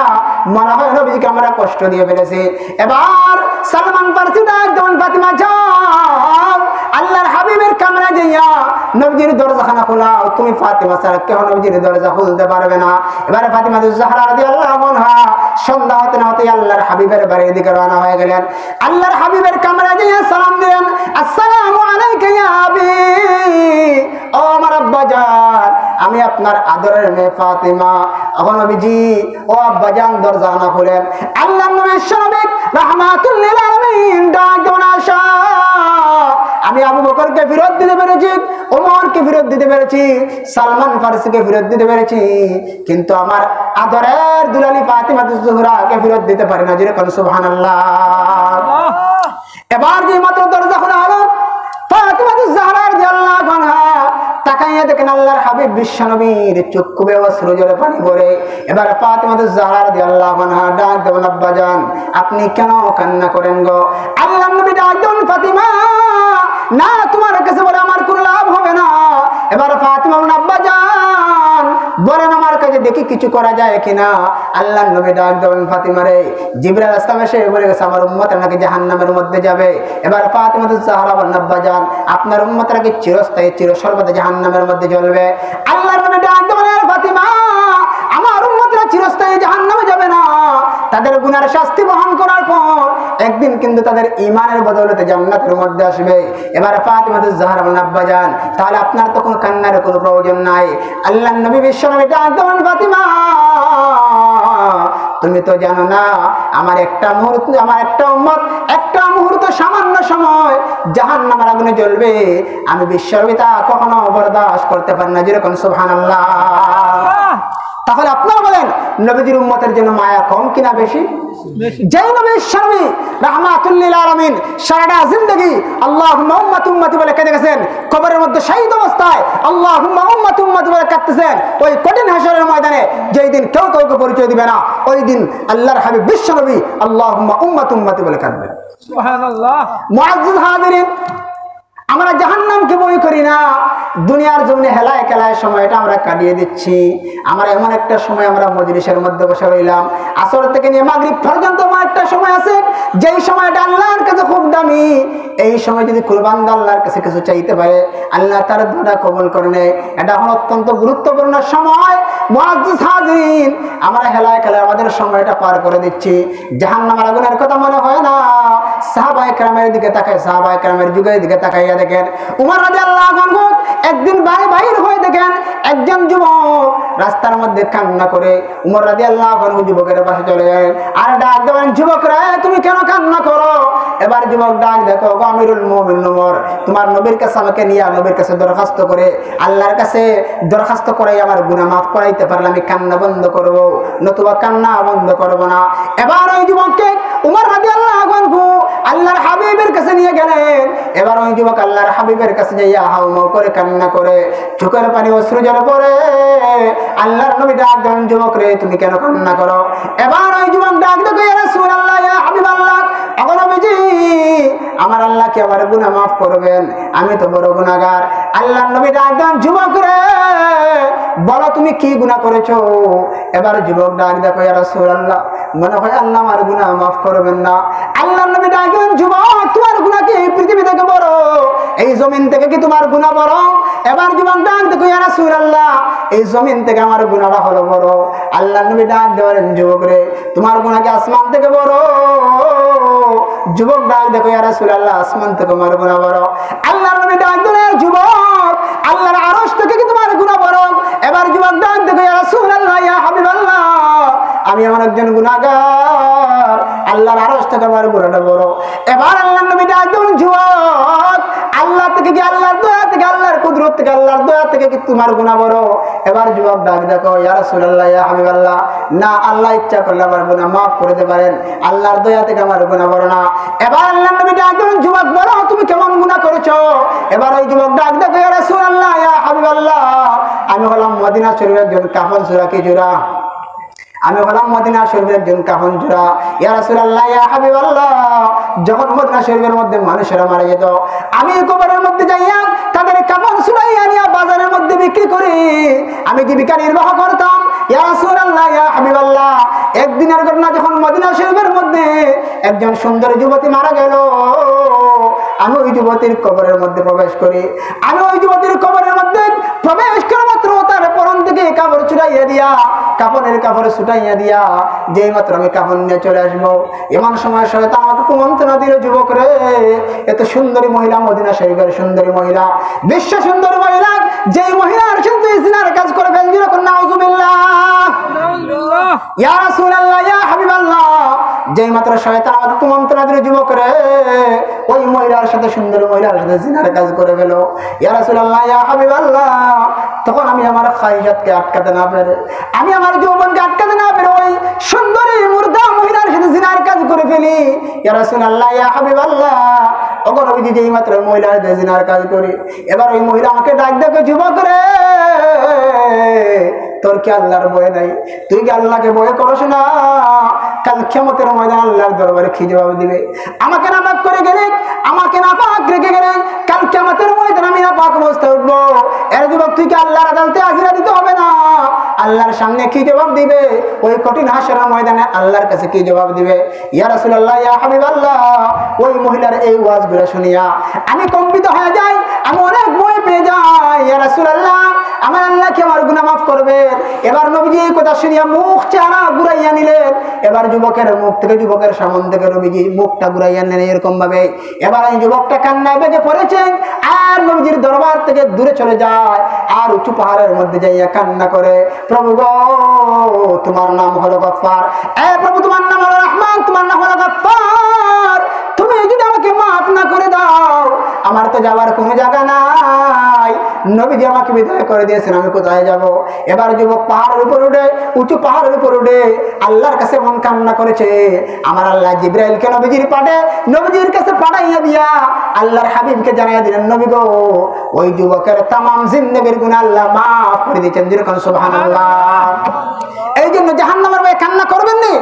[SPEAKER 1] মনে হয় নবীজিকে আমরা কষ্ট দিয়ে ফেলেছি। এবার সালমান ফারসি ডাক দেন, ফাতিমা যাও আল্লাহর হাবিবের কামরা যাইয়া নবীজির দরজাখানা খোলাও, তুমি ফাতিমা ছাড়া কেউ নবীজির দরজা খুলতে পারবে না। এবারে ফাতিমাতুজ জাহরা রাদিয়াল্লাহু আনহা সন্ধ্যা হতে না হতে আল্লাহর হাবিবের বাড়ির দিকে রওনা হয়ে গেলেন। আল্লাহর হাবিবের কামরা যাইয়া সালাম দিলেন, আসসালামু আলাইকা ইয়া আবি, ও আমার আব্বাজান, আমি আপনার আদরের মেয়ে ফাতিমা। এখন নবীজি ও আব্বাজান দরজাখানা খুলেন। আল্লাহর নবী রাহমাতুল লিল আলামিন ডাক দেন, আয়েশা, আমি আবু বকরকে ফেরত দিতে পেরেছি, ওমরকে ফেরত দিতে পেরেছি, সালমান ফারসিকে ফেরত দিতে পেরেছি, কিন্তু আমার আদরের দুলালি ফাতিমাতুজ জোহরাকে ফেরত দিতে পারি না। যেরকম সুবহানাল্লাহ। এবার যে মাত্র দরজা খোলা হলো, ফাতিমাতুজ জোহরা রাদিয়াল্লাহু আনহা তাকাইয়া দেখেন আল্লাহর হাবিব বিশ্বনবীর চক্ষু বেয়ে অশ্রু জলে পানি পড়ে। এবার ফাতিমাতুজ জোহরা রাদিয়াল্লাহু আনহা ডাক দেন, আব্বাজান আপনি কেন কান্না করেন গো? আল্লাহর নবী ডাক দেন, ফাতিমা না, তোমার কাছে বলে আমার কোনো লাভ হবে না। এবার ফাতিমা বলেন, আব্বাজান বলেন আমার কাছে দেখি কিছু করা যায় কিনা। আল্লাহর নবী ডাক দেন, ফাতিমা রে, জিবরাইল আসলাম এসে বলে গেছে আমার উম্মত নাকি জাহান্নামের মধ্যে যাবে। এবার ফাতিমাতুজ জোহরা বলেন, আব্বাজান আপনার উম্মত নাকি চিরস্থায়ী চিরসর্বদা জাহান্নামের মধ্যে জ্বলবে। আল্লাহর নবী ডাক দেন, ফাতিমা আমার উম্মতরা চিরস্থায়ী জাহান্নামে যাবে না, তাদের গুনার শাস্তি বহন করার পর একদিন কিন্তু তাদের ঈমানের বদৌলতে জান্নাতের মধ্যে আসবে। এবার ফাতিমাতুজ জোহরা বলেন, আব্বাজান তাহলে আপনার তো কোনো কান্নার কোনো প্রয়োজন নাই। আল্লাহর নবী বিশ্বনবী ডাক দেন, ফাতিমা তুমি তো জানো না আমার একটা মুহূর্ত, আমার একটা উম্মত একটা মুহূর্ত সামান্য সময় জাহান্নামের আগুনে জ্বলবে, আমি বিশ্বনবী তা কখনো বরদাস্ত করতে পারি না। যেরকম সুবহানাল্লাহ। তাহলে আপনারা বলেন নবীজির উম্মতের জন্য মায়া কম কিনা বেশি? যেই নবী বিশ্বনবী রাহমাতুল লিল আলামিন সারাটা জিন্দেগি আল্লাহুম্মা উম্মতি উম্মতি বলে কেঁদে গেছেন, কবরের মধ্যে শহীদ অবস্থায় আল্লাহুম্মা উম্মতি উম্মতি বলে কাঁদতেছেন, ওই কঠিন হাসরের ময়দানে যেই দিন কেউ কাউকে পরিচয় দিবে না, ওই দিন আল্লাহর হাবিব বিশ্বনবী আল্লাহুম্মা উম্মতি উম্মতি বলে কাঁদবেন।
[SPEAKER 2] সুবহানাল্লাহ।
[SPEAKER 1] মুআজ্জিজ হাজিরিন, আমরা জাহান্নামকে বই করি না, দুনিয়ার জমিনে হেলায় খেলায় সময়টা আমরা কাটিয়ে দিচ্ছি। আমরা এমন একটা সময় আমরা মজলিসের মধ্যে বসে রইলাম, আসর থেকে নিয়ে মাগরিব পর্যন্ত আমার একটা সময় আছে যেই সময়টা আল্লাহর কাছে খুব দামি। এই সময় যদি কুরবান আল্লাহর কাছে কিছু চাইতে পারে, আল্লাহ তার দোয়া কবুল করে নেয়। এটা এখন অত্যন্ত গুরুত্বপূর্ণ সময়। মুআজ্জিজ হাজিরিন, আমরা হেলায় খেলায় আমাদের সময়টা পার করে দিচ্ছি। জাহান্নামের আগুনের কথা মনে হয় না। সাহাবায়ে কেরামের দিকে তাকায়, সাহাবায়ে কেরামের যুগের দিকে তাকাইয়া দেখেন উমর রাদিয়াল্লাহু আনহু একদিন বাইরে হয়ে দেখেন একজন যুবক রাস্তার মধ্যে কান্না করে। উমর রাদিয়াল্লাহু আনহু যুবকের পাশে চলে গেলেন আর ডাক দেন, যুবক রে তুমি কেন কান্না করো? এবার যুবক ডাক দেখো, আমিরুল মুমিনিন উমর, তোমার নবীর কাছে আমাকে নিয়ে নবীর কাছে দরখাস্ত করে আল্লাহর কাছে দরখাস্ত করাই আমার গুনাহ মাফ করাইতে পারলে আমি কান্না বন্ধ করব, নতুবা কান্না বন্ধ করব না। এবার ওই যুবককে উমর রাদিয়াল্লাহু আনহু আল্লাহর হাবিবের কাছে নিয়ে গেলেন। এবার ওই যুবক আল্লাহর হাবিবের কাছে যাইয়া হাউমাউ করে কান্না করে, চোখের পানি অশ্রু জলে পড়ে। আল্লাহর নবী ডাক দেন, যুবক রে তুমি কেন কান্না করো? এবার ওই যুবক ডাক দেখো, ইয়া রাসূলুল্লাহ, ইয়া হাবিবাল্লাহ, আগো নবীজি আমার আল্লাহ কি আমার গুনাহ মাফ করবেন? আমি তো বড় গুনাহগার। আল্লাহর নবী ডাক দেন, যুবক রে বলো তুমি কি গুনাহ করেছো? এবার যুবক ডাক দেখো, ইয়া রাসূলুল্লাহ মনে হয় আল্লাহ আমার গুনাহ মাফ করবেন না। আল্লাহর নবী ডাক দেন, যুবক তোমার গুনাহ কি এই পৃথিবী থেকে বড়? এই জমিন থেকে কি তোমার গুনাহ বড়? এবার যুবক ডাক দেখো, ইয়া রাসূলুল্লাহ এই জমিন থেকে আমার গুনাহটা হলো বড়। আল্লাহর নবী ডাক দেন, যুবক রে তোমার গুনাহ কি আসমান থেকে বড়? যুবক ডাক দেখো, ইয়া রাসূলুল্লাহ আসমান থেকে আমার গুনাহ বড়। আল্লাহর নবী ডাক দেন, যুবক আল্লাহর আরশ থেকে কি তোমার গুনাহ বড়? এবার যুবক ডাক দেখো, ইয়া রাসূলুল্লাহ, ইয়া হাবিবাল্লাহ আমি এমন একজন গুনাহগার, আল্লাহর আরশ থেকে আমার গুনাহটা বড়। এবার আল্লাহর নবী ডাক দেন, যুবক আল্লাহ থেকে কি আল্লাহর দয়া থেকে আল্লাহর কুদরত থেকে আল্লাহর দয়া থেকে কি তোমার গুনাহ বড়? এবার যুবক ডাক দেখো, ইয়া রাসূলুল্লাহ, ইয়া হাবিবাল্লাহ না, আল্লাহ ইচ্ছা করলে আমার গুনাহ মাফ করে দিতে পারেন, আল্লাহর দয়া থেকে আমার গুনাহ বড় না। এবার আল্লাহর নবী ডাক দেন, যুবক বলো তুমি কেমন গুনাহ করেছো? এবার ওই যুবক ডাক দেখো, ইয়া রাসূলুল্লাহ, ইয়া হাবিবাল্লাহ আমি হলাম মদিনা শরীফের একজন কাফন চোরা কি জোড়া, আমি হলাম মদিনা শরীফের একজন কাফন চোরা। ইয়া রাসূলুল্লাহ, ইয়া হাবিবাল্লাহ যখন মদিনা শরীফের মধ্যে মানুষেরা মারা যেত, আমি কবরের মধ্যে যাইয়া তাদের কাফন চুরাইয়া নিয়ে বাজারের মধ্যে বিক্রি করি, আমি জীবিকা নির্বাহ করতাম। ইয়া রাসূলুল্লাহ, ইয়া হাবিবাল্লাহ একদিনের ঘটনা, যখন মদিনা শরীফের মধ্যে একজন সুন্দর যুবতী মারা গেল, আমি ওই যুবতীর কবরের মধ্যে প্রবেশ করি। আমি ওই যুবতীর কবরের মধ্যে প্রবেশ করা মাত্র তার পরন থেকে কাপড় চুরাইয়া দিয়া, কাপড়ের কাপড় ছুটাইয়া দিয়া যেই মাত্র আমি কাপড় নিয়ে চলে আসবো, এমন সময় শয়তান আমাকে কুমন্ত্রণা দিল, যুবক রে এত সুন্দরী মহিলা, মদিনা শরীফের সুন্দরী মহিলা, বিশ্ব সুন্দরী মহিলা, যেই মহিলার সাথে জিনার কাজ করে ফেলছিল, নাউযুবিল্লাহ। ইয়া রাসূলুল্লাহ, ইয়া হাবিবাল্লাহ যেই মাত্র শয়তান আমাকে কুমন্ত্রণা দিল, যুবক রে ওই মহিলার সাথে, সুন্দর মহিলার সাথে জিনার কাজ করে গেল। ইয়া রাসূলুল্লাহ, ইয়া হাবিবাল্লাহ, তখন আমি আমার খায়িজাতকে আটকাতে না পেরে, আমি আমার যৌবনকে আটকাতে না পেরে ওই সুন্দরী মুর্দা মহিলার সাথে জিনার কাজ করে ফেলি। ইয়া রাসূলুল্লাহ, ইয়া হাবিবাল্লাহ, ওগো নবীজি, যেই মাত্র মহিলার সাথে জিনার কাজ করি, এবার ওই মহিলা আমাকে ডাক দেখে, যুবক রে তোর কি আল্লাহর ভয় নাই? তুই কি আল্লাহকে ভয় করছ না? কাল কিয়ামতের ময়দানে আল্লাহর দরবারে কি জবাব দিবে? আমাকে নাপাক করে গেলে, আমাকে নাপাক রেখে গেলে, কাল কিয়ামতের ময়দানে আমি নাপাক অবস্থায় উঠবো। এর যুবক, তুই কি আল্লাহর আদালতে হাজিরা দিতে হবে না? আল্লাহর সামনে কি জবাব দিবে? ওই কঠিন হাসরের ময়দানে আল্লাহর কাছে কি জবাব দিবে? ইয়া রাসূলুল্লাহ, ইয়া হাবিবাল্লাহ, ওই মহিলার এই ওয়াজগুলো শুনিয়া আমি কম্পিত হয়ে যাই, আমি অনেক ভয় পেয়ে যাই। ইয়া রাসূলুল্লাহ, আমার আল্লাহ কি আমার গুনাহ মাফ করবে? এবার নবীজি এই কথা শুনিয়া মুখ চেহারা ঘুরাইয়া নিলেন। এবার যুবকের মুখ থেকে, যুবকের সামন থেকে নবীজি মুখটা ঘুরাইয়া নেন এরকম ভাবে। এবার এই যুবকটা কান্নায় বেগে পড়েছেন, আর নবীজির দরবার থেকে দূরে চলে যায়, আর উঁচু পাহাড়ের মধ্যে যাইয়া কান্না করে, প্রভু গো, তোমার নাম হলো গফফার, এ প্রভু তোমার নাম হলো রহমান, তোমার নাম হলো গফফার, তুমি যদি আমাকে মাফ না করে দাও, আমার তো যাওয়ার কোনো জায়গা নাই। নবীজি আমাকে বিদায় করে দিয়েছেন, আমি কোথায় যাব? এবার যুবক পাহাড়ের উপর উঠে, উঁচু পাহাড়ের উপর উঠে আল্লাহর কাছে মন কান্না করেছে। আমার আল্লাহ জিবরাইলকে নবীজির নবীজির কাছে পাঠাইয়া দিয়া আল্লাহর হাবিবকে জানাইয়া দিলেন, নবী গো, ওই যুবকের তামাম জিন্দেগির গুনাহ আল্লাহ মাফ করে দিয়েছেন। যেরকম সুবহানাল্লাহ। এই জন্য জাহান্নামের ভয়ে কান্না করবেন না,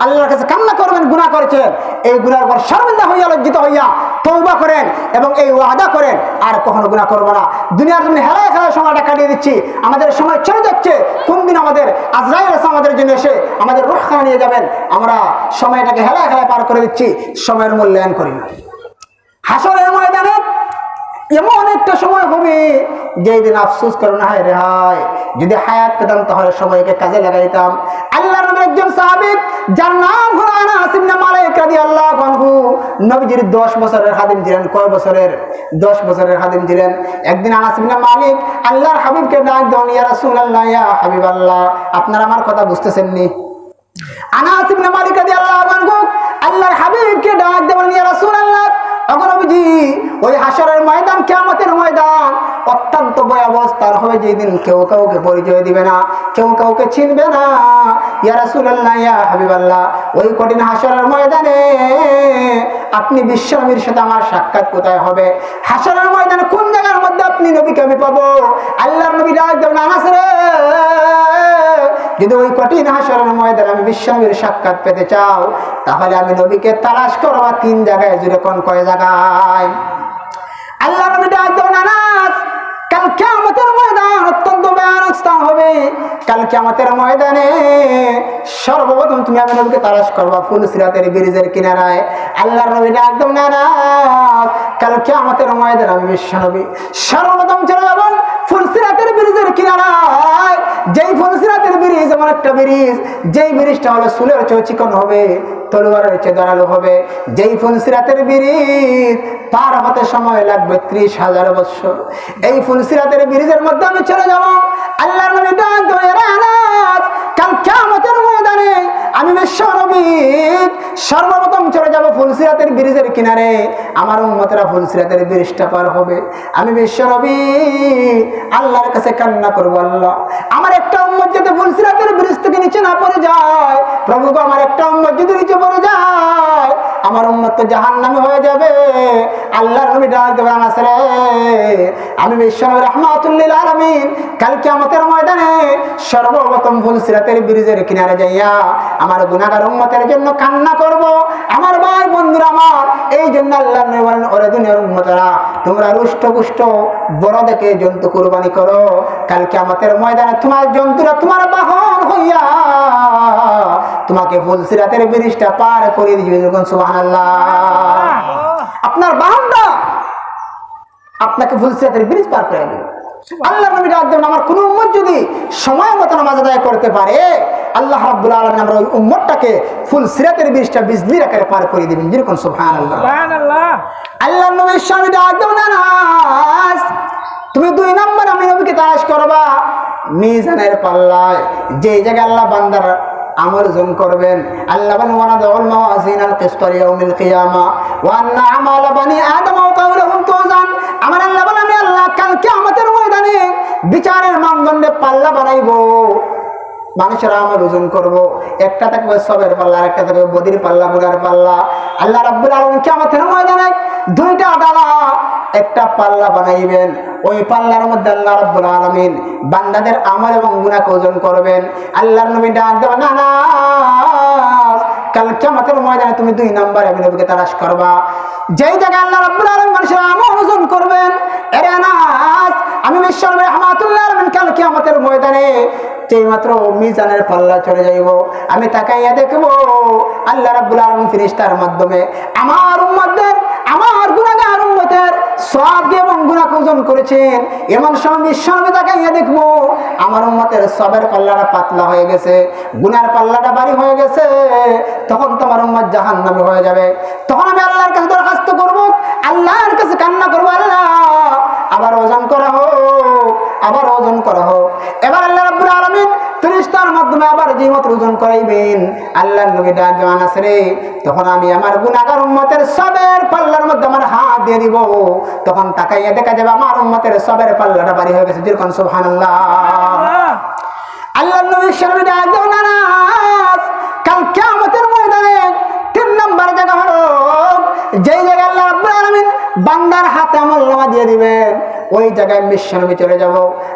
[SPEAKER 1] আল্লাহর কাছে কান্না করবেন। গুনাহ করেছেন, এই গুনার পর শর্মিন্দা হইয়া, লজ্জিত হইয়া তওবা করেন এবং এই ওয়াদা করেন আর কখনো গুনাহ করব না। দুনিয়ার জন্য হেলায় খেলায় সময়টা কাটিয়ে দিচ্ছি, আমাদের সময় চলে যাচ্ছে। কোন দিন আমাদের আজরাইল এসে আমাদের জন্য এসে আমাদের রূহ খানা নিয়ে যাবেন, আমরা সময়টাকে হেলায় খেলায় পার করে দিচ্ছি, সময়ের মূল্যায়ন করি না। হাসরের ময়দানে এমন একটা সময় হবে যেই দিন আফসোস করো না, হায় রে হায়, যদি হায়াত পেতাম তাহলে সময়কে কাজে লাগাইতাম। আল্লাহর নবীর একজন সাহাবী যার নাম হলো আনাস ইবনে মালিক রাদিয়াল্লাহু আনহু, নবীজির 10 বছরের খাদিম ছিলেন। কয় বছরের? 10 বছরের খাদিম ছিলেন। একদিন আনাস ইবনে মালিক আল্লাহর হাবিবকে ডাক দেন, ইয়া রাসূলুল্লাহ, ইয়া হাবিবাল্লাহ, আপনারা আমার কথা বুঝতেছেন নি? আনাস ইবনে মালিক রাদিয়াল্লাহু আনহু আল্লাহর হাবিবকে ডাক দেন, ইয়া রাসূলুল্লাহ, নবীজি, ওই হাসরের ময়দান, কিয়ামতের ময়দান অত্যন্ত ভয়াবহ স্থান হবে, যেদিন কেউ কাউকে পরিচয় দিবে না, কেউ কাউকে চিনবে না। ইয়া রাসূলুল্লাহ, ইয়া হাবিবাল্লাহ, ওই কঠিন হাসরের ময়দানে আপনি বিশ্বনবীর সাথে আমার সাক্ষাৎ কোথায় হবে? হাসরের ময়দানে কোন জায়গার মধ্যে আপনি নবীকে আমি পাবো? আল্লাহর নবী ডাক দেন, আনাস রে, যদি ওই কঠিন হাসরের ময়দানে আমি বিশ্বনবীর সাক্ষাৎ পেতে চাও, তাহলে আমি নবীকে তালাশ করবা 3 জায়গায়। জুড়ে কোন কয় জায়গায়? আল্লাহ নবী ডাক দেন, আনাস, কাল কিয়ামতের ময়দান অত্যন্ত ভয়ানক স্থান হবে। কাল কিয়ামতের ময়দানে সর্বপ্রথম তুমি আমি নবীকে তালাশ করবা ফুলসিরাতের ব্রিজের কিনারায়। আল্লাহর নবী ডাক দেন, আনাস, কাল কিয়ামতের ময়দানে আমি বিশ্বনবী সর্বপ্রথম চলে যাব ফুলসিরাতের ব্রিজের কিনারায়। যেই ফুলসিরাতের ব্রিজ এমন একটা ব্রিজ, যেই ব্রিজটা হলো চুলের চেয়ে চিকন হবে, তলোয়ারের চেয়ে ধারালো হবে। যেই ফুলসিরাতের ব্রিজ পার হতে সময় লাগবে 30,000 বছর। এই ফুলসিরাতের ব্রিজের মধ্যে আমি চলে যাব। আল্লাহর নবী ডাক দেন, আনাস, কাল কিয়ামতের ময়দানে আমি বিশ্বনবী সর্বপ্রথম চলে যাব ফুলসিরাতের ব্রিজের কিনারে। আমার উম্মতেরা ফুলসিরাতের ব্রিজটা পার হবে, আমি বিশ্বনবী আল্লাহর কাছে কান্না করব, আল্লাহ, আমার একটা উম্মত যাতে ফুলসিরাতের ব্রিজ থেকে নিচে না পড়ে যায়। প্রভু গো, আমার একটা উম্মত যদি নিচে পড়ে যায়, আমার উম্মত তো জাহান্নামী হয়ে যাবে। আল্লাহর নবী ডাক দেন, আনাস রে, আমি বিশ্বনবী রাহমাতুল লিল আলামিন কাল কিয়ামতের ময়দানে সর্বপ্রথম ফুলসিরাতের ব্রিজের কিনারে যাইয়া আমার গুনাহগার উম্মতের জন্য কান্না করব। আমার ভাই বন্ধুরা আমার, এই জন্য আল্লাহর নবী বলেন, ওরে দুনিয়ার উম্মতেরা, তোমরা রুষ্ট-পুষ্ট বড় দেখে জন্তু কুরবানি করো। কাল কিয়ামতের ময়দানে তোমার জন্তুরা তোমার বাহন হইয়া তোমাকে ফুলসিরাতের ব্রিজটা পার করে দিবে। সুবহানাল্লাহ। আপনার বাহনটা আপনাকে ফুলসিরাতের ব্রিজ পার করে দিবে। আল্লাহর নবী ডাক দেন, আমার কোন উম্মত যদি সময় মতো নামাজ আদায় করতে পারে, আল্লাহ রাব্বুল আলামিন আমার ওই উম্মতটাকে ফুলসিরাতের ব্রিজটা বিজলির আকারে পার করে দিবেন। যেরকম সুবহানাল্লাহ। সুবহানাল্লাহ। আল্লাহর নবীর সামনে ডাক দেন, আনাস, তুমি 2 নম্বর আমি নবীকে তালাশ করবা মিজানের পাল্লায়, যে জায়গায় আল্লাহ বান্দার আমল ওজন করবেন। আল্লাহ বলেন ওয়ানাদউল মাওয়াজিনাল কিসতা লিয়াউমিল কিয়ামা ওয়া আন্না আমালা বানি আদম ওয়া কাওলুহুম তুজান। আমার আল্লাহ বলেন আমি আল্লাহ কাল কিয়ামতের ময়দানে বিচারের মানদণ্ডে পাল্লা বানাইবো। মানুষের আমল ওজন করব, একটা থাকবে সবের পাল্লা, আর একটা থাকবে বদির পাল্লা, গুনার পাল্লা। আল্লাহ রাব্বুল আলামিন কিয়ামতের ময়দানে দুইটা ডালা একটা পাল্লা বানাইবেন। ওই পাল্লার মধ্যে আল্লাহ রাব্বুল আলামিন বান্দাদের আমল এবং গুনাহকে ওজন করবেন। আল্লাহর নবী ডাক দেবেন, আনাস কাল কিয়ামতের ময়দানে তুমি 2 নম্বরে আমি নবীকে তালাশ করবা, যেই জায়গায় আল্লাহ রাব্বুল আলামিন মানুষের আমল ওজন করবেন। এরে আনাস, আমি বিশ্বনবী রাহমাতুল্লাহ আলাইহি কাল কিয়ামতের ময়দানে যেই মাত্র মিজানের পাল্লা চলে যাইব, আমি তাকাইয়া দেখব আল্লাহ রাব্বুল আলামিন ফেরেশতার মাধ্যমে আমার উম্মতদের, আমার গুনাহগার উম্মতের সওয়াব এবং গুনাহ ওজন করেছেন। এমন সময় বিশ্বনবী তাকাইয়া দেখব আমার উম্মতের সবের পাল্লাটা পাতলা হয়ে গেছে, গুনার পাল্লাটা ভারী হয়ে গেছে। তখন তোমার উম্মত জাহান্নামী হয়ে যাবে। তখন আমি আল্লাহর কাছে দরখাস্ত করব, আল্লাহর কাছে কান্না করব, আল্লাহ আবার ওজন করা হোক, আবার ওজন করা হোক। এবার আল্লাহ রাব্বুল আলামিন ফেরেশতার মাধ্যমে আবার যেমত ওজন করাইবেন। আল্লাহর নবী ডাক দেওয়ান আছে রে, তখন আমি আমার গুনাহগার উম্মতের সবের পাল্লার মধ্যে আমার হাত দিয়ে দিব। তখন তাকাইয়া দেখা যাবে আমার উম্মতের সবের পাল্লাটা ভারী হয়ে গেছে। যেরকম সুবহানাল্লাহ। আল্লাহর নবী শরীরে ডাক দেওয়ান, আনাস কাল কিয়ামতের ময়দানে 3 নম্বর জায়গা হলো যেই জায়গায় আল্লাহ রাব্বুল আলামিন বান্দার হাতে আমলনামা দিয়ে দিবেন। ওই জায়গায় বিশ্বনবী চলে যাব।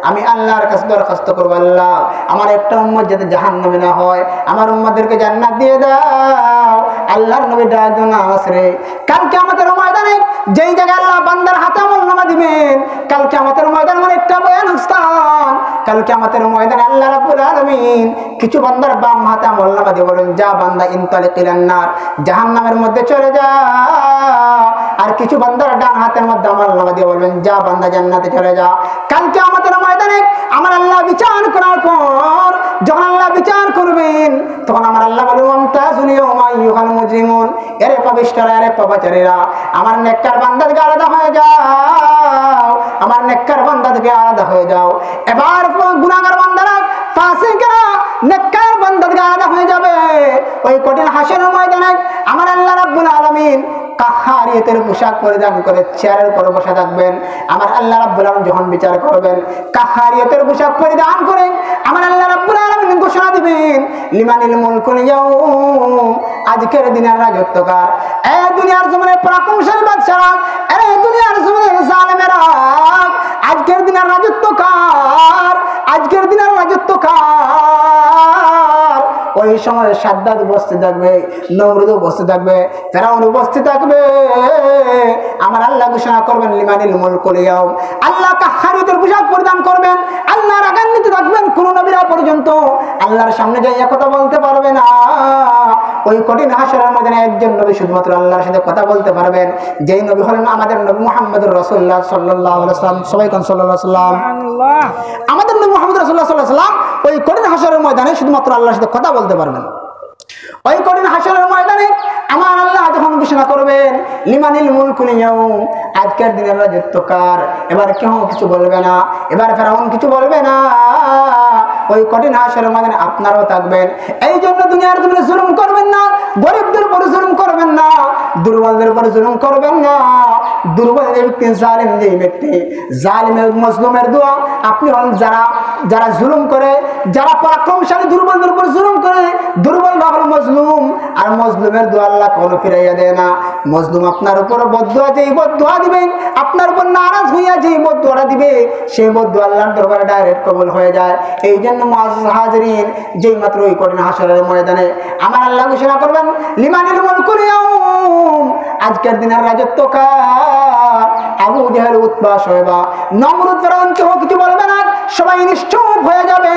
[SPEAKER 1] আমি আল্লাহর কাছে দরখাস্ত করব, আল্লাহ আমার একটা উম্মত যাতে জাহান্নামে না হয়, আমার উম্মতদেরকে জান্নাত দিয়ে দাও। আল্লাহর নবী ডাক দেন, আসরে কাল কিয়ামতের ময়দানে যেই জায়গায় আল্লাহ বান্দার হাতে আমলনামা দিবেন, কাল কিয়ামতের ময়দান মানে একটা ভয়ানক স্থান। কাল কিয়ামতের ময়দানে আল্লাহ রাব্বুল আলামিন কিছু বান্দার বাম হাতে আমলনামা দিয়ে বলেন, যা বান্দা ইনতালিক ইলান নার, জাহান্নামের মধ্যে চলে যা। আর কিছু বান্দার ডান হাতের মধ্যে আমলনামা দিয়ে বলবেন, যা বান্দা জান্নাতে চলে যা। কাল কিয়ামতের ময়দানে আমার আল্লাহ বিচার করার পর যখন আল্লাহ বিচার করবেন, তখন আমার আল্লাহ বলবেন, ওয়ামতাজুল ইয়াওমা আইয়ুহাল মুজরিমুন, এরে পাপিষ্ঠরা, এরে পাপাচারীরা, আমার নেককার বান্দা থেকে আলাদা হয়ে যাও, আমার নেককার বান্দা থেকে আলাদা হয়ে যাও। এবার গুনাহগার বান্দারা, ফাসিকরা নেককার বান্দা থেকে আলাদা হয়ে যাবে। ওই কঠিন হাসরের ময়দানে আমার আল্লাহ রাব্বুল আলামিন কাহারিয়তের পোশাক পরিধান করে চেয়ারের উপর বসে থাকবেন। আমার আল্লাহ রাব্বুল আলামিন যখন বিচার করবেন, কাহারিয়তের পোশাক পরিধান করে আমার আল্লাহ রাব্বুল আলামিন ঘোষণা দিবেন, লিমানিল মুলকুল ইয়াউম, আজকের দিনের রাজত্ব কার? এই দুনিয়ার জমিনে পরাক্রমশালী বাদশারা, এই দুনিয়ার জমিনের জালেমেরা, আজকের দিনের রাজত্ব কার? আজকের দিনের রাজত্ব কার? ওই সময় সাদ্দাত উপস্থিত থাকবে, নমরুদ উপস্থিত থাকবে, ফেরাউন উপস্থিত থাকবে। আমার আল্লাহ ঘোষণা করবেন, লিমানিল মুলকুল ইয়াউম, আল্লাহ কাহারিয়তের পোশাক পরিধান করবেন, আল্লাহ রাগান্বিত থাকবেন। কোন নবীরা পর্যন্ত আল্লাহর সামনে যাইয়া কথা বলতে পারবে না। ওই কঠিন হাসরের ময়দানে একজন নবী শুধুমাত্র আল্লাহর সাথে কথা বলতে পারবেন, যেই নবী হলেন আমাদের নবী মুহাম্মদুর রাসূলুল্লাহ সাল্লাল্লাহু আলাইহি ওয়াসাল্লাম। সবাই কোন সাল্লাল্লাহু আলাইহি ওয়াসাল্লাম। আমাদের নবী মুহাম্মদ রাসূলুল্লাহ সাল্লাল্লাহু আলাইহি ওয়াসাল্লাম ওই কঠিন হাসরের ময়দানে শুধুমাত্র আল্লাহর সাথে কথা বলতে পারবেন। ওই কঠিন হাসরের ময়দানে আমার আল্লাহ যখন ঘোষণা করবেন, লিমানিল মুলকুল ইয়াউম, আজকের দিনের রাজত্ব কার? এবার কেউ কিছু বলবে না, এবার ফেরাউন কিছু বলবে না। ওই কঠিন হাসরের ময়দানে আপনারাও থাকবেন। এই জন্য দুনিয়ার জমিনে জুলুম করবেন না, গরিবদের উপর জুলুম করবেন না, দুর্বলদের উপর জুলুম করবেন না। দুর্বল যে ব্যক্তি, জালিম যে ব্যক্তি, জালিমের মজলুমের দোয়া আপনি হলেন যারা যারা জুলুম করে, যারা পরাক্রমশালী দুর্বলদের উপর জুলুম করে, দুর্বল হল মজলুম, আর মজলুমের দোয়া আল্লাহ কোনো ফিরাইয়া দেয় না। মজলুম আপনার উপর বদদুয়া, যেই বদদুয়া দিবেন, আপনার উপর নারাজ হইয়া যেই বদদুয়াটা দিবে, সেই বদদুয়া আল্লাহর দরবারে ডাইরেক্ট কবুল হয়ে যায়। এই জন্য মুআজ্জাজ হাজিরিন, যেই মাত্র ওই কঠিন হাসরের ময়দানে আমার আল্লাহ ঘোষণা করবেন, লিমানিল মুলকুল ইয়াউম, আজকের দিনের রাজত্ব কার? আবু জাহেল, উতবা, শয়বা, নমরুদ, ফেরাউন কেউ কিছু বলবে না, সবাই নিশ্চুপ হয়ে যাবে।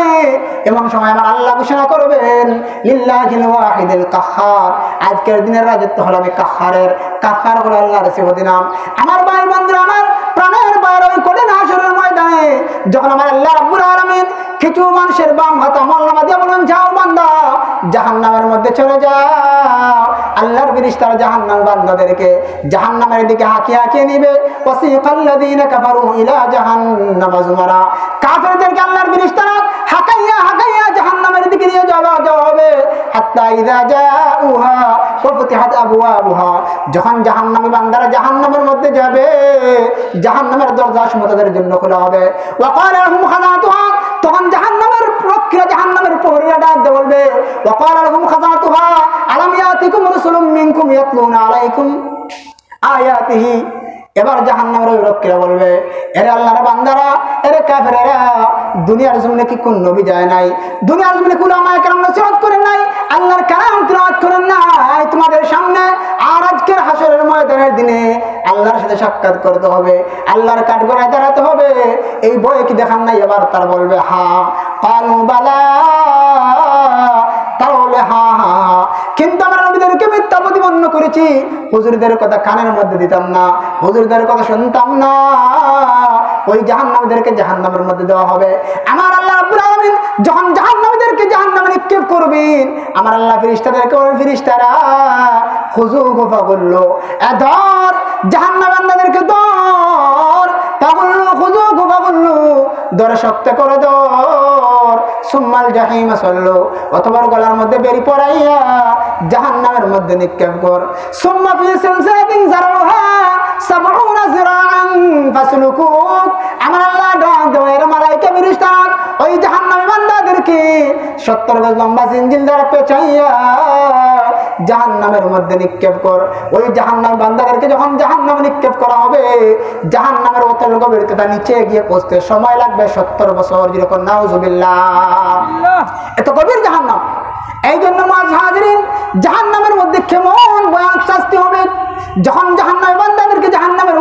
[SPEAKER 1] এমন সময় আমার আল্লাহ ঘোষণা করবেন, লিল্লাহিল ওয়াহিদিল কাহ্হার, আজকের দিনের রাজত্ব হলো আমি কাহ্হারের। কাহ্হার হলো আল্লাহর সিফাতি নাম। আমার ভাই বন্ধুরা, আমার প্রাণের বাইর ওই কঠিন হাসরের ময়দানে যখন আমার আল্লাহ রাব্বুল আলামিন কিছু মানুষের বাম হাতে আমলনামা দিয়ে বলেন, যাও বান্দা জাহান্নামের মধ্যে চলে যাও। আল্লাহর ফেরেশতারা জাহান্নাম বান্দাদেরকে জাহান্নামের দিকে হাঁকিয়ে হাঁকিয়ে নিবে। ওয়াসিকাল্লাযীনা কাফারু ইলা জাহান্নাম যুমারা, কাফেরদেরকে আল্লাহর ফেরেশতারা হাঁকাইয়া হাঁকাইয়া জাহান্নামের দিকে নিয়ে যাওয়া হবে। হাত্তা ইযা জাউহা ওয়া ফুতিহাত আবওয়াবুহা, যখন জাহান্নামী বান্দারা জাহান্নামের মধ্যে যাবে, জাহান্নামের দরজা সমূহ তাদের জন্য খোলা হবে। ওয়া ক্বালা লাহুম খাযাতুহা, তখন জাহান্নামের প্রক্রিয়া জাহান্নামের প্রহরীরা ডাক দিয়ে বলবে, ওয়া ক্বালা লাহুম খাযাতুহা আলাম ইয়াতিকুম রাসূলুম মিনকুম ইয়াতলুনা আলাইকুম আয়াতিহি। এবার জাহান্নামের ওই রক্ষীরা বলবে, এরে আল্লাহর বান্দারা, এরে কাফেরেরা, দুনিয়ার জমিনে কি কোন নবী যায় নাই? দুনিয়ার জমিনে উলামায়ে কেরাম নসিহত করেন নাই? আল্লাহর কালাম তিলাওয়াত করেন নাই তোমাদের সামনে? আর আজকের হাসরের ময়দানের দিনে আল্লাহর সাথে সাক্ষাৎ করতে হবে, আল্লাহর কাঠগড়ায় দাঁড়াতে হবে, এই ভয়ে কি দেখান নাই? এবার তারা বলবে হ্যাঁ। কালু বালা, তারা বলবে হ্যাঁ হ্যাঁ হ্যাঁ, কিন্তু আমরা নবীদেরকে মিথ্যা প্রতিপন্ন করেছি, হুজুরদের কথা কানের মধ্যে দিতাম না, হুজুরদের কথা শুনতাম না, ওই জাহান্নামীদেরকে জাহান্নামের মধ্যে দেওয়া হবে। আমার আল্লাহ রাব্বুল আলামিন যখন জাহান্নামীদেরকে জাহান্নামে নিক্ষেপ করবেন, আমার আল্লাহ ফেরেশতাদেরকে বলবেন, ফেরেশতারা খুযুহু ফাগুল্লু, ধর জাহান্নামী বান্দাদেরকে ধর, ফাগুল্লু খুযুহু ফাগুল্লু, ধরে শক্ত করে ধর, সুম্মাল জাহিম সাল্লু, অথবা গলার মধ্যে বেরি পড়াইয়া জাহান্নামের মধ্যে নিক্ষেপ কর, সুম্মা ফি সিলসিলাতিন যারউহা সাবউনা যিরাআন ফাসলুকু। আমার আল্লাহ ডাক দেয়, এর মালায়েকা ফেরেশতা ওই জাহান্নামী বান্দাদেরকে 70 গজ লম্বা জিঞ্জিল দ্বারা পেঁচাইয়া জাহান্নামের মধ্যে নিক্ষেপ কর। ওই জাহান্নামী বান্দাদেরকে যখন জাহান্নামে নিক্ষেপ করা হবে, জাহান্নামের অতল গভীরতা নিচে গিয়ে পৌঁছতে সময় লাগবে 70 বছর। যেরকম নাউজুবিল্লাহ, এত গভীর জাহান্নাম। এই জন্য মুআজ্জাজ হাজিরিন, জাহান্নামের মধ্যে কেমন ভয়ানক শাস্তি হবে যখন জাহান্নামী বান্দাদেরকে জাহান্নামের